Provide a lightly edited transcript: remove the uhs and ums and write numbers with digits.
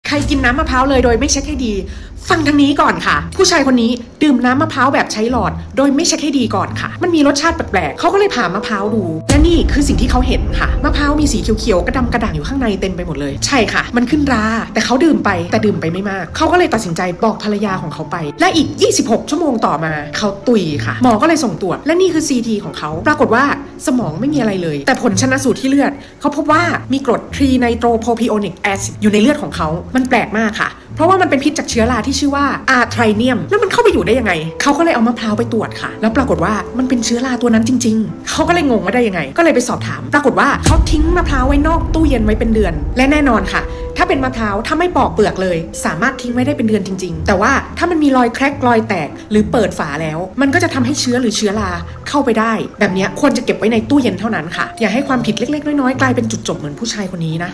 ใครกินน้ำมะพร้าวเลยโดยไม่เช็คให้ดีฟังทางนี้ก่อนค่ะผู้ชายคนนี้ดื่มน้ำมะพร้าวแบบใช้หลอดโดยไม่เช็คให้ดีก่อนค่ะมันมีรสชาติแปลกๆเขาก็เลยผ่ามะพร้าวดูและนี่คือสิ่งที่เขาเห็นค่ะมะพร้าวมีสีเขียวๆกระดำกระด่างอยู่ข้างในเต็มไปหมดเลยใช่ค่ะมันขึ้นราแต่เขาดื่มไปแต่ดื่มไปไม่มากเขาก็เลยตัดสินใจบอกภรรยาของเขาไปและอีก26ชั่วโมงต่อมาเขาตุยค่ะหมอก็เลยส่งตรวจและนี่คือ CT ของเขาปรากฏว่าสมองไม่มีอะไรเลยแต่ผลชันสูตรที่เลือดเขาพบว่ามีกรดทรีไนโตรโพรพิโอนิกแอซิดอยู่ในเลือดของเขามันแปลกมากค่ะเพราะว่ามันเป็นพิษจากเชื้อราที่ชื่อว่าอาร์ไทรเนียมแล้วมันเข้าไปอยู่ได้ยังไงเขาก็เลยเอามะพร้าวไปตรวจค่ะแล้วปรากฏว่ามันเป็นเชื้อราตัวนั้นจริงๆเขาก็เลยงงว่าได้ยังไงก็เลยไปสอบถามปรากฏว่าเขาทิ้งมะพร้าวไว้นอกตู้เย็นไว้เป็นเดือนและแน่นอนค่ะถ้าเป็นมะพร้าวถ้าไม่ปอกเปลือกเลยสามารถทิ้งไว้ได้เป็นเดือนจริงๆแต่ว่าถ้ามันมีรอยแครกรอยแตกหรือเปิดฝาแล้วมันก็จะทำให้เชื้อหรือเชื้อราเข้าไปได้แบบนี้ควรจะเก็บไว้ในตู้เย็นเท่านั้นค่ะอย่าให้ความผิดเล็กๆน้อยๆกลายเป็นจุดจบเหมือนผู้ชายคนนี้นะ